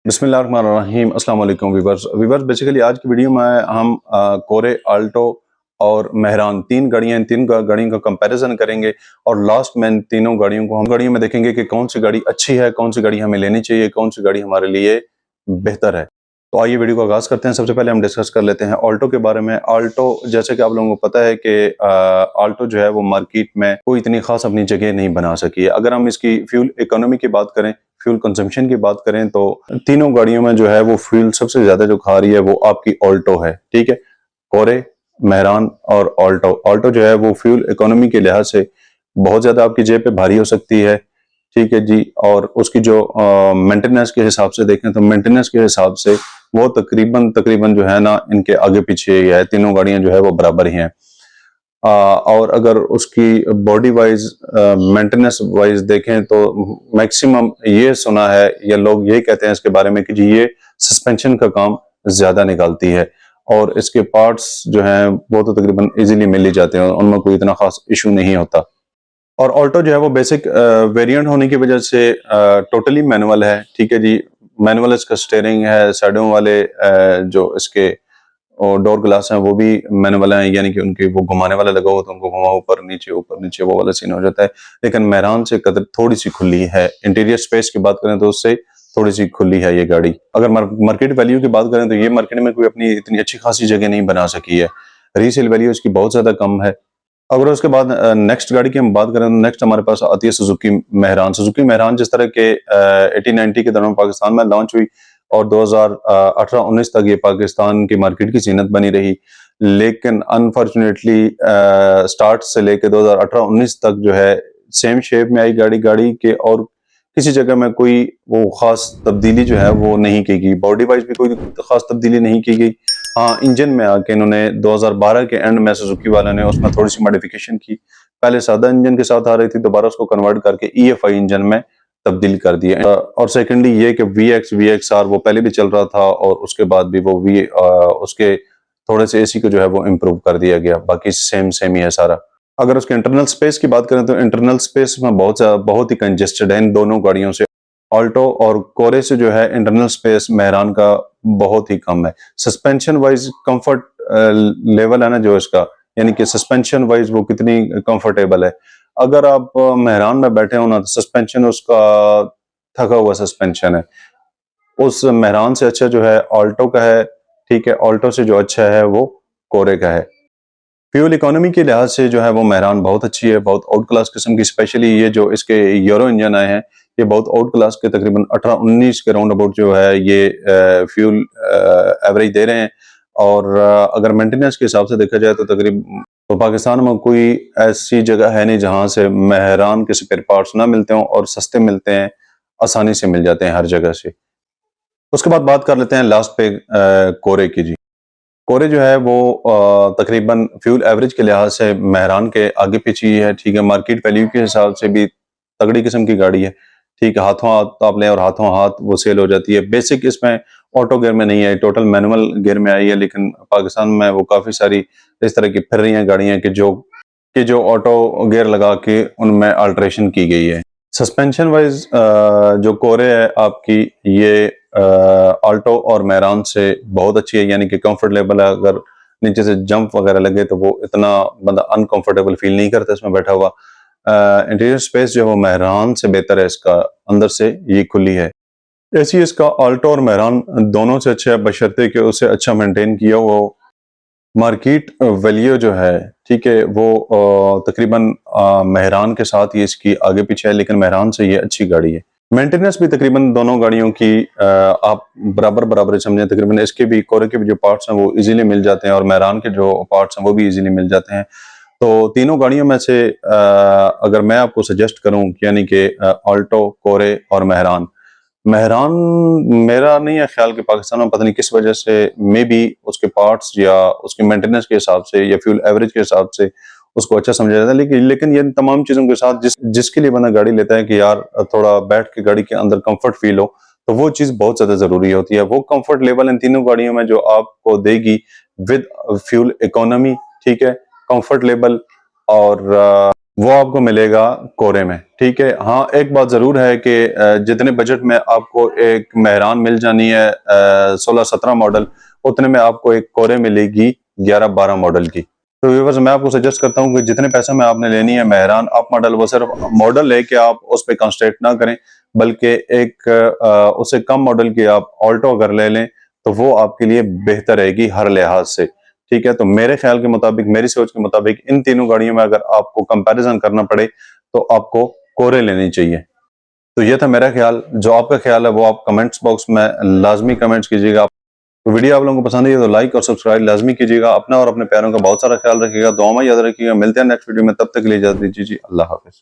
बिस्मिल्लाहिर्रहमानिर्रहीम अस्सलाम वालेकुम वीवर्स बेसिकली आज की वीडियो में हम कोरे, आल्टो और मेहरान तीन गाड़ियां, इन तीन गाड़ियों का कंपैरिजन करेंगे और लास्ट में इन तीनों गाड़ियों को हम गाड़ियों में देखेंगे कि कौन सी गाड़ी अच्छी है, कौन सी गाड़ी हमें लेनी चाहिए, कौन सी गाड़ी हमारे लिए बेहतर है। तो आइए वीडियो का आगाज करते हैं। सबसे पहले हम डिस्कस कर लेते हैं ऑल्टो के बारे में। ऑल्टो, जैसे कि आप लोगों को पता है कि ऑल्टो जो है वो मार्केट में कोई इतनी खास अपनी जगह नहीं बना सकी है। अगर हम इसकी फ्यूल इकोनॉमी की बात करें, फ्यूल कंजम्पशन की बात करें, तो तीनों गाड़ियों में जो है वो फ्यूल सबसे ज्यादा जो खा रही है वो आपकी ऑल्टो है। ठीक है, कोरे, मेहरान और ऑल्टो। ऑल्टो जो है वो फ्यूल इकोनॉमी के लिहाज से बहुत ज्यादा आपकी जेब पे भारी हो सकती है। ठीक है जी। और उसकी जो मेंटेनेंस के हिसाब से देखें तो मेंटेनेंस के हिसाब से वो तकरीबन तकरीबन जो है ना, इनके आगे पीछे ही है। तीनों गाड़ियां जो है वो बराबर ही हैं। और अगर उसकी बॉडी वाइज मेंटेनेंस वाइज देखें तो मैक्सिमम ये सुना है या लोग ये कहते हैं इसके बारे में कि जी ये सस्पेंशन का काम ज्यादा निकालती है और इसके पार्ट्स जो हैं वो तो तकरीबन इजीली मिल ही जाते हैं, उनमें कोई इतना खास इशू नहीं होता। और ऑल्टो जो है वो बेसिक वेरिएंट होने की वजह से टोटली मैनुअल है। ठीक है जी। मैनुअल इसका स्टीयरिंग है, साइडों वाले जो इसके और डोर ग्लास हैं वो भी मैनुअल हैं, यानी कि उनके वो घुमाने वाला लगा हुआ तो उनको घुमा ऊपर नीचे वो वाला सीन हो जाता है। लेकिन मेहरान से कदर थोड़ी सी खुली है। इंटीरियर स्पेस की बात करें तो उससे थोड़ी सी खुली है ये गाड़ी। अगर मार्केट वैल्यू की बात करें तो ये मार्केट में कोई अपनी इतनी अच्छी खासी जगह नहीं बना सकी है। रीसेल वैल्यू इसकी बहुत ज्यादा कम है। अगर उसके बाद नेक्स्ट गाड़ी की हम बात करें तो नेक्स्ट हमारे पास आती है सुजुकी मेहरान। सुजुकी मेहरान जिस तरह के 80-90 के दौरान पाकिस्तान में लॉन्च हुई और 2018-19 तक ये पाकिस्तान की मार्केट की जीनत बनी रही, लेकिन अनफॉर्चुनेटली स्टार्ट से लेकर 2018-19 तक जो है सेम शेप में आई गाड़ी के, और किसी जगह में कोई वो खास तब्दीली जो है वो नहीं की गई। बॉडी वाइज भी कोई खास तब्दीली नहीं की गई। हाँ, इंजन में आके इन्होंने 2012 के एंड में सुजुकी वालों ने उसमें थोड़ी सी मॉडिफिकेशन की। पहले सादा इंजन के साथ आ रही थी, दोबारा उसको कन्वर्ट करके EFI इंजन में तब्दील कर दिया। और सेकेंडली ये कि VXR वो पहले भी चल रहा था और उसके बाद भी वो उसके थोड़े से AC को जो है वो इम्प्रूव कर दिया गया। बाकी सेम ही है सारा। अगर उसके इंटरनल स्पेस की बात करें तो इंटरनल स्पेस में बहुत ही कंजेस्टेड है इन दोनों गाड़ियों से। ऑल्टो और कोरे से जो है इंटरनल स्पेस मेहरान का बहुत ही कम है। सस्पेंशन वाइज कंफर्ट लेवल है ना जो इसका, यानी कि सस्पेंशन वाइज वो कितनी कंफर्टेबल है। अगर आप मेहरान में बैठे हो ना तो सस्पेंशन उसका थका हुआ सस्पेंशन है। उस मेहरान से अच्छा जो है ऑल्टो का है। ठीक है, ऑल्टो से जो अच्छा है वो कोरे का है। फ्यूल इकोनॉमी के लिहाज से जो है वो मेहरान बहुत अच्छी है, बहुत आउट क्लास किस्म की। स्पेशली ये जो इसके यूरो इंजन आए हैं ये बहुत आउट क्लास के, तकरीबन 18-19 के राउंड अबाउट जो है ये फ्यूल एवरेज दे रहे हैं। और अगर मेंटेनेंस के हिसाब से देखा जाए तो तकरीबन तो पाकिस्तान में कोई ऐसी जगह है नहीं जहां से मेहरान के स्पेयर पार्ट्स ना मिलते हों और सस्ते मिलते हैं, आसानी से मिल जाते हैं हर जगह से। उसके बाद बात कर लेते हैं लास्ट पे कोरे की जी। कोरे जो है वो तकरीबन फ्यूल एवरेज के लिहाज से मेहरान के आगे पीछे ही है। ठीक है, मार्केट वैल्यू के हिसाब से भी तगड़ी किस्म की गाड़ी है। ठीक है, हाथों हाथ आप लें और हाथों हाथ वो सेल हो जाती है। बेसिक इसमें ऑटो गियर में नहीं है, टोटल मैनुअल गियर में आई है, लेकिन पाकिस्तान में वो काफी सारी इस तरह की फिर रही हैं गाड़ियां कि जो ऑटो गियर लगा के उनमें अल्ट्रेशन की गई है। सस्पेंशन वाइज जो कोरे है आपकी ये ऑल्टो और मेहरान से बहुत अच्छी है, यानी कि कंफर्ट लेवल है। अगर नीचे से जंप वगैरह लगे तो वो इतना बंदा अनकंफर्टेबल फील नहीं करता इसमें बैठा हुआ। इंटीरियर स्पेस जो है वो मेहरान से बेहतर है, इसका अंदर से ये खुली है। ऐसी इसका ऑल्टो और मेहरान दोनों से अच्छा है, बशर्ते कि उसे अच्छा मेंटेन किया हो। मार्केट वैल्यू जो है ठीक है वो तकरीबन मेहरान के साथ ये इसकी आगे पीछे है, लेकिन मेहरान से ये अच्छी गाड़ी है। मेंटेनेंस भी तकरीबन दोनों गाड़ियों की आप बराबर समझें। तकरीबन इसके भी, कोरे के भी जो पार्ट्स हैं वो इजीली मिल जाते हैं और मेहरान के जो पार्ट्स हैं वो भी इजीली मिल जाते हैं। तो तीनों गाड़ियों में से अगर मैं आपको सजेस्ट करूं, यानी कि ऑल्टो, कोरे और मेहरान। मेहरान मेरा नहीं है ख्याल कि पाकिस्तान में पता नहीं किस वजह से मे बी उसके पार्ट्स या उसके मेंटेनेंस के हिसाब से या फ्यूल एवरेज के हिसाब से उसको अच्छा समझा जाता है। लेकिन ये तमाम चीजों के साथ जिसके लिए बंदा गाड़ी लेता है कि यार थोड़ा बैठ के गाड़ी के अंदर कंफर्ट फील हो, तो वो चीज बहुत ज्यादा जरूरी होती है। वो कंफर्ट लेवल इन तीनों गाड़ियों में जो आपको देगी विद फ्यूल इकोनॉमी, ठीक है, कंफर्ट लेवल और वो आपको मिलेगा कोरे में। ठीक है, हाँ एक बात जरूर है कि जितने बजट में आपको एक मेहरान मिल जानी है 16-17 मॉडल, उतने में आपको एक कोरे मिलेगी 11-12 मॉडल की। तो व्यूअर्स मैं आपको सजेस्ट करता हूँ कि जितने पैसे में आपने लेनी है मेहरान अप मॉडल, वो सिर्फ मॉडल लेके आप उस पर कंसंट्रेट ना करें, बल्कि एक उससे कम मॉडल की आप ऑल्टो अगर ले लें तो वो आपके लिए बेहतर रहेगी हर लिहाज से। ठीक है, तो मेरे ख्याल के मुताबिक, मेरी सोच के मुताबिक इन तीनों गाड़ियों में अगर आपको कंपैरिजन करना पड़े तो आपको कोरे लेनी चाहिए। तो ये था मेरा ख्याल। जो आपका ख्याल है वो आप कमेंट्स बॉक्स में लाजमी कमेंट्स कीजिएगा। तो वीडियो आप लोगों को पसंद आई है तो लाइक और सब्सक्राइब लाजमी कीजिएगा। अपना और अपने प्यारों का बहुत सारा ख्याल रखिएगा, दुआ में याद रखिएगा। मिलते हैं नेक्स्ट वीडियो में, तब तक के लिए इजाजत दीजिए। अल्लाह हाफिज।